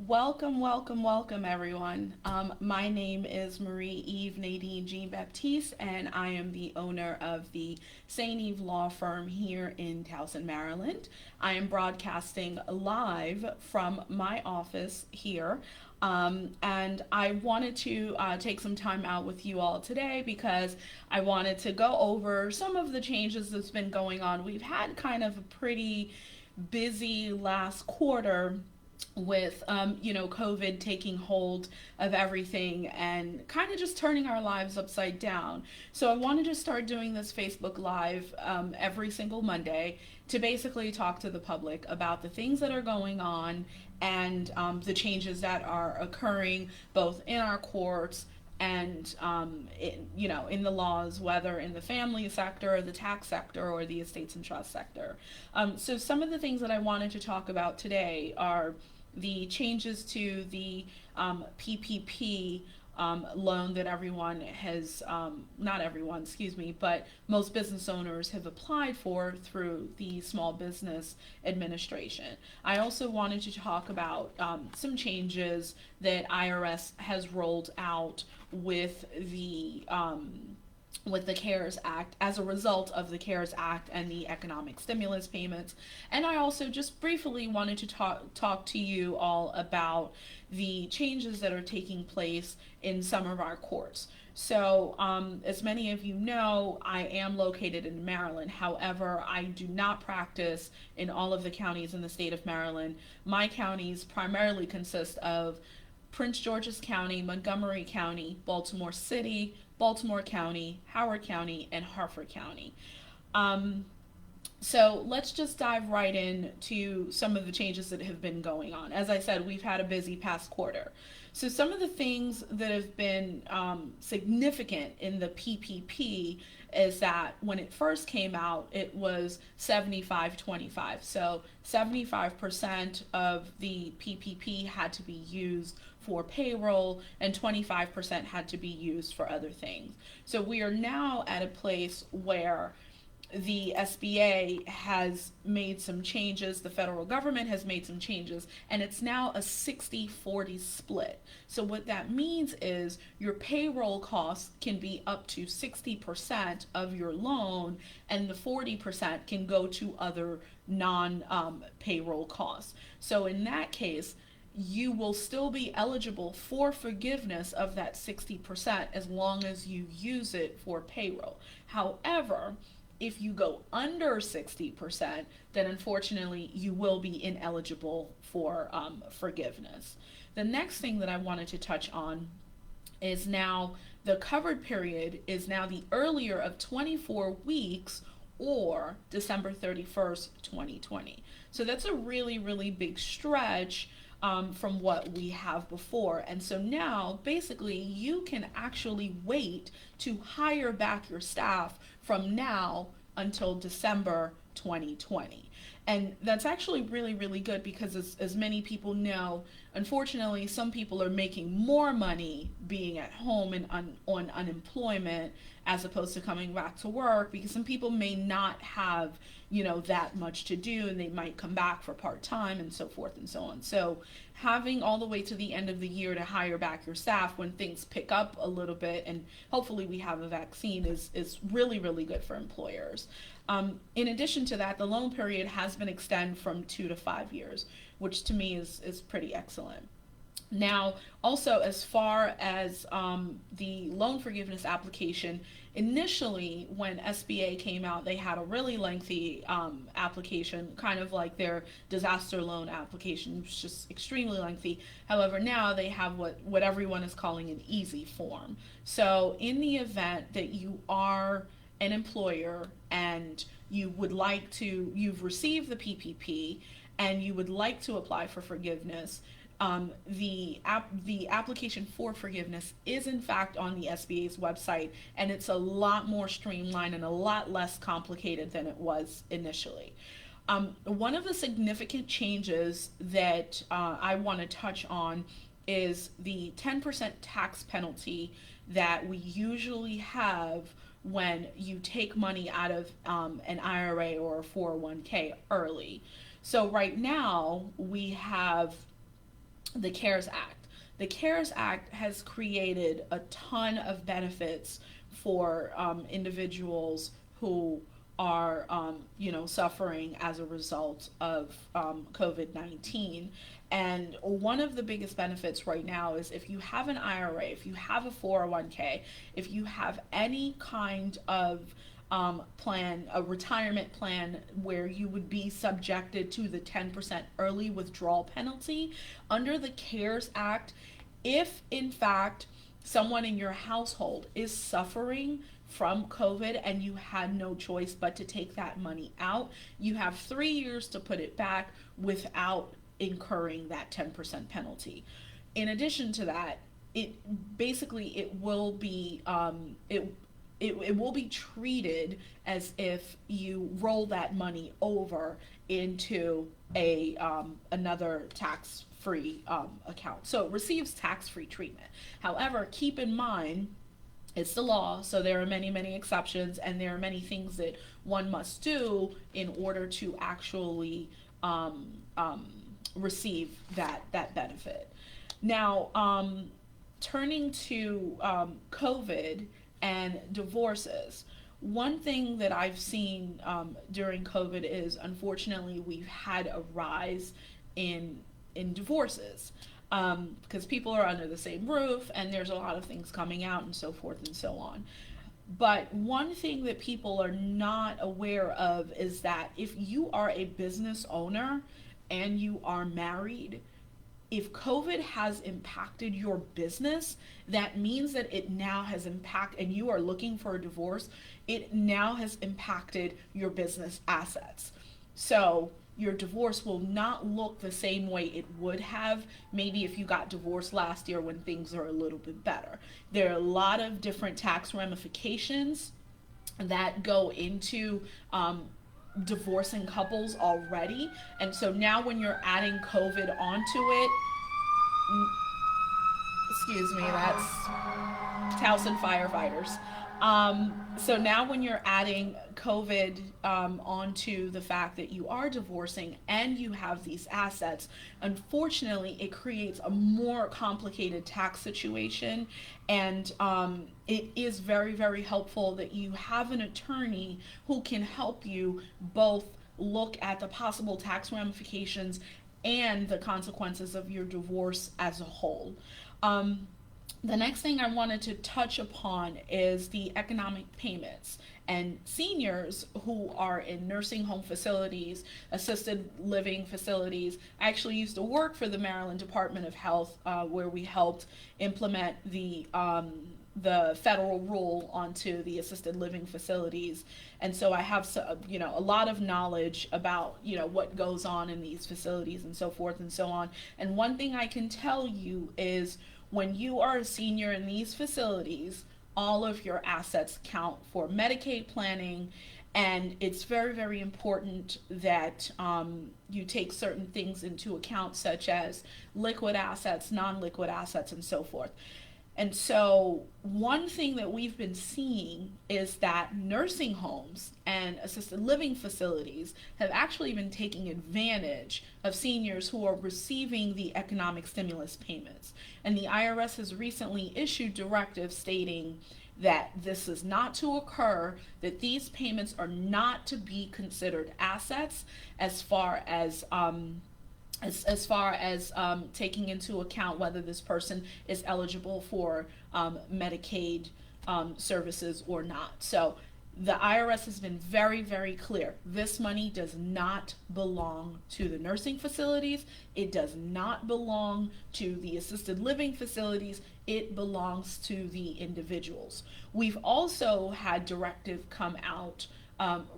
Welcome, welcome, welcome, everyone. My name is Marie-Yves Nadine Jean-Baptiste, and I am the owner of the Saint Yves Law Firm here in Towson, Maryland. I am broadcasting live from my office here. And I wanted to take some time out with you all today because I wanted to go over some of the changes that's been going on. We've had kind of a pretty busy last quarter with COVID taking hold of everything and kind of just turning our lives upside down. So I wanted to start doing this Facebook Live every single Monday to basically talk to the public about the things that are going on and the changes that are occurring both in our courts and in the laws, whether in the family sector, or the tax sector, or the estates and trust sector. So some of the things that I wanted to talk about today are the changes to the PPP loan that everyone has, not everyone, excuse me, but most business owners have applied for through the Small Business Administration. I also wanted to talk about some changes that IRS has rolled out with the CARES Act as a result of the CARES Act and the economic stimulus payments. And I also just briefly wanted to talk to you all about the changes that are taking place in some of our courts. So, as many of you know, I am located in Maryland. However, I do not practice in all of the counties in the state of Maryland. My counties primarily consist of Prince George's County, Montgomery County, Baltimore City, Baltimore County, Howard County, and Harford County. Um, so let's just dive right in to some of the changes that have been going on. As I said, we've had a busy past quarter. So some of the things that have been significant in the PPP is that when it first came out, it was 75-25. So 75% of the PPP had to be used for payroll and 25% had to be used for other things. So we are now at a place where the SBA has made some changes, the federal government has made some changes, and it's now a 60-40 split. So what that means is your payroll costs can be up to 60% of your loan, and the 40% can go to other non-payroll costs. So in that case, you will still be eligible for forgiveness of that 60% as long as you use it for payroll. However, if you go under 60%, then unfortunately you will be ineligible for forgiveness. The next thing that I wanted to touch on is now the covered period is now the earlier of 24 weeks or December 31st, 2020. So that's a really, really big stretch from what we have before. And so now, basically, you can actually wait to hire back your staff from now until December 2020. And that's actually really, really good because, as many people know, unfortunately, some people are making more money being at home and on unemployment as opposed to coming back to work because some people may not have, that much to do and they might come back for part time and so forth and so on. So, having all the way to the end of the year to hire back your staff when things pick up a little bit and hopefully we have a vaccine is really, really good for employers. In addition to that, the loan period has been extended from 2 to 5 years, which to me is pretty excellent. Now, also as far as the loan forgiveness application, initially when SBA came out, they had a really lengthy application, kind of like their disaster loan application, which is just extremely lengthy. However, now they have what everyone is calling an easy form. So in the event that you are an employer and you've received the PPP and you would like to apply for forgiveness, the application for forgiveness is in fact on the SBA's website, and it's a lot more streamlined and a lot less complicated than it was initially. One of the significant changes that I want to touch on is the 10% tax penalty that we usually have when you take money out of an IRA or a 401k early. So right now we have the CARES Act. The CARES Act has created a ton of benefits for individuals who are, suffering as a result of COVID-19. And one of the biggest benefits right now is if you have an IRA, if you have a 401k, if you have any kind of plan, a retirement plan where you would be subjected to the 10% early withdrawal penalty under the CARES Act, if in fact someone in your household is suffering from COVID and you had no choice but to take that money out, you have 3 years to put it back without incurring that 10% penalty. In addition to that, it will be it will be treated as if you roll that money over into a another tax-free account. So it receives tax-free treatment. However, keep in mind it's the law, so there are many, many exceptions, and there are many things that one must do in order to actually receive that benefit. Now, turning to COVID and divorces. One thing that I've seen during COVID is, unfortunately, we've had a rise in divorces because people are under the same roof and there's a lot of things coming out and so forth and so on. But one thing that people are not aware of is that if you are a business owner and you are married, if COVID has impacted your business, that means that it now has and you are looking for a divorce, it now has impacted your business assets. So your divorce will not look the same way it would have maybe if you got divorced last year when things are a little bit better. There are a lot of different tax ramifications that go into divorcing couples already, and so now when you're adding COVID onto it, excuse me, that's Towson firefighters. So now when you're adding COVID onto the fact that you are divorcing and you have these assets, unfortunately, it creates a more complicated tax situation. And it is very, very helpful that you have an attorney who can help you both look at the possible tax ramifications and the consequences of your divorce as a whole. The next thing I wanted to touch upon is the economic payments. And seniors who are in nursing home facilities, assisted living facilities. I actually used to work for the Maryland Department of Health, where we helped implement the federal rule onto the assisted living facilities. And so I have a lot of knowledge about what goes on in these facilities and so forth and so on. And one thing I can tell you is when you are a senior in these facilities, all of your assets count for Medicaid planning, and it's very, very important that you take certain things into account, such as liquid assets, non-liquid assets, and so forth. And so one thing that we've been seeing is that nursing homes and assisted living facilities have actually been taking advantage of seniors who are receiving the economic stimulus payments. And the IRS has recently issued directives stating that this is not to occur, that these payments are not to be considered assets as far as taking into account whether this person is eligible for Medicaid services or not. So the IRS has been very, very clear. This money does not belong to the nursing facilities. It does not belong to the assisted living facilities. It belongs to the individuals. We've also had directive come out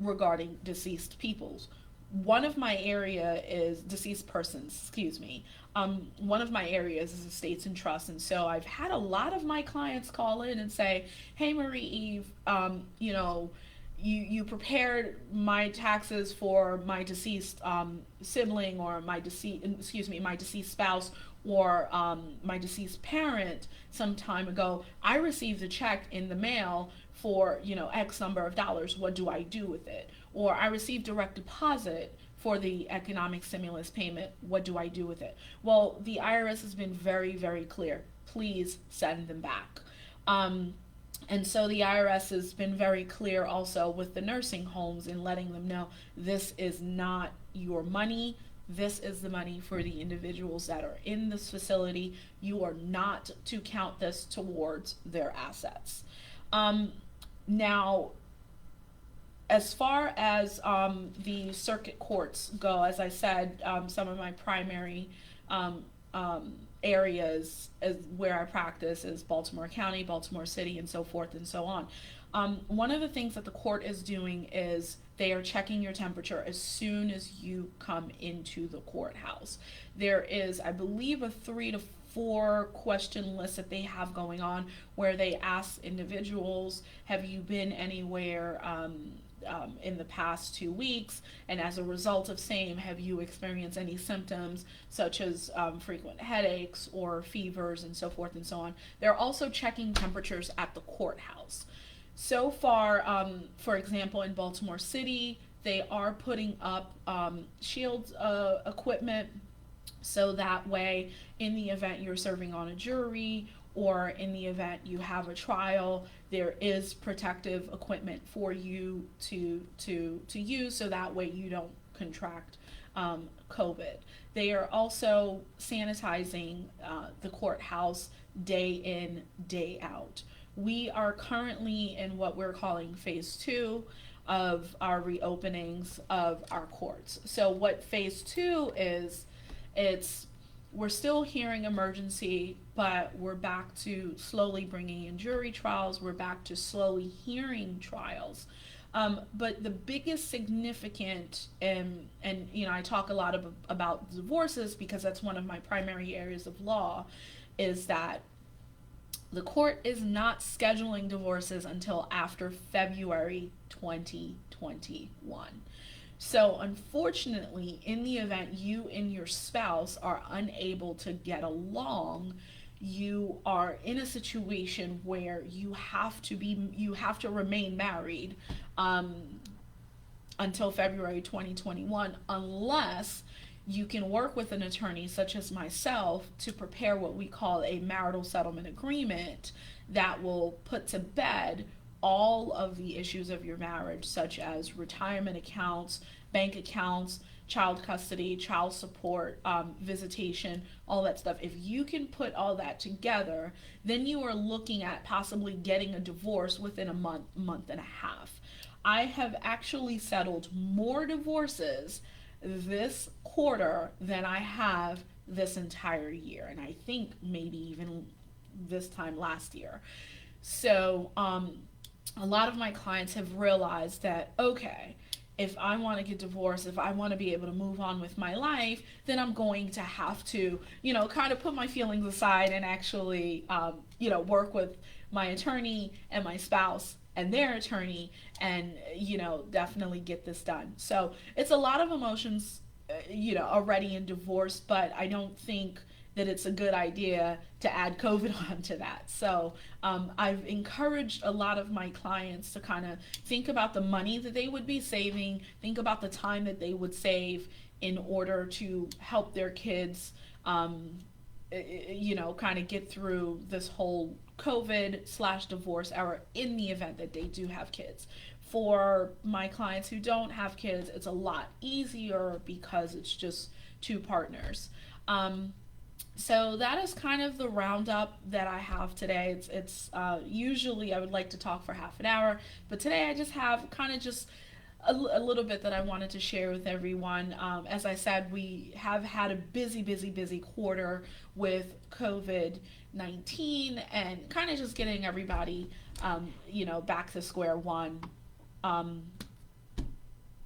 regarding deceased peoples. One of my area is deceased persons, excuse me. One of my areas is estates and trusts, and so I've had a lot of my clients call in and say, "Hey, Marie-Yves, you prepared my taxes for my deceased sibling or my deceased spouse or my deceased parent some time ago. I received a check in the mail for X number of dollars. What do I do with it?" Or I received direct deposit for the economic stimulus payment. What do I do with it? Well, the IRS has been very, very clear. Please send them back. And so the IRS has been very clear also with the nursing homes in letting them know this is not your money. This is the money for the individuals that are in this facility. You are not to count this towards their assets. Now, as far as the circuit courts go, as I said, some of my primary areas where I practice is Baltimore County, Baltimore City, and so forth and so on. One of the things that the court is doing is they are checking your temperature as soon as you come into the courthouse. There is, I believe, a 3 to 4 question list that they have going on where they ask individuals, have you been anywhere in the past 2 weeks, and as a result of same, have you experienced any symptoms such as frequent headaches or fevers and so forth and so on. They're also checking temperatures at the courthouse. So far, for example, in Baltimore City, they are putting up shield equipment, so that way, in the event you're serving on a jury or in the event you have a trial, there is protective equipment for you to use, so that way you don't contract COVID. They are also sanitizing the courthouse day in, day out. We are currently in what we're calling phase 2 of our reopenings of our courts. So what phase 2 is, we're still hearing emergency, but we're back to slowly bringing in jury trials. We're back to slowly hearing trials. But the biggest significant, and I talk a lot about divorces because that's one of my primary areas of law, is that the court is not scheduling divorces until after February 2021. So unfortunately, in the event you and your spouse are unable to get along, you are in a situation where you have to remain married until February 2021, unless you can work with an attorney such as myself to prepare what we call a marital settlement agreement that will put to bed all of the issues of your marriage, such as retirement accounts, bank accounts, child custody, child support, visitation, all that stuff. If you can put all that together, then you are looking at possibly getting a divorce within a month and a half. I have actually settled more divorces this quarter than I have this entire year, and I think maybe even this time last year. So a lot of my clients have realized that, okay, if I want to get divorced, if I want to be able to move on with my life, then I'm going to have to, kind of put my feelings aside and actually, work with my attorney and my spouse and their attorney and, definitely get this done. So it's a lot of emotions, already in divorce, but I don't think that it's a good idea to add COVID onto that. So I've encouraged a lot of my clients to kind of think about the money that they would be saving, think about the time that they would save in order to help their kids, kind of get through this whole COVID/divorce era in the event that they do have kids. For my clients who don't have kids, it's a lot easier because it's just two partners. So that is kind of the roundup that I have today. It's usually I would like to talk for half an hour, but today I just have kind of just a little bit that I wanted to share with everyone. As I said, we have had a busy quarter with COVID-19 and kind of just getting everybody, back to square one.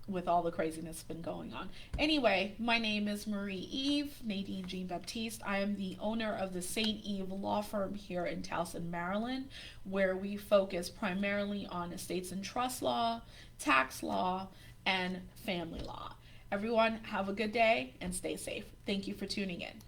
With all the craziness that's been going on. Anyway, my name is Marie-Yves Nadine Jean-Baptiste. I am the owner of the Saint Yves Law Firm here in Towson, Maryland, where we focus primarily on estates and trust law, tax law, and family law. Everyone, have a good day and stay safe. Thank you for tuning in.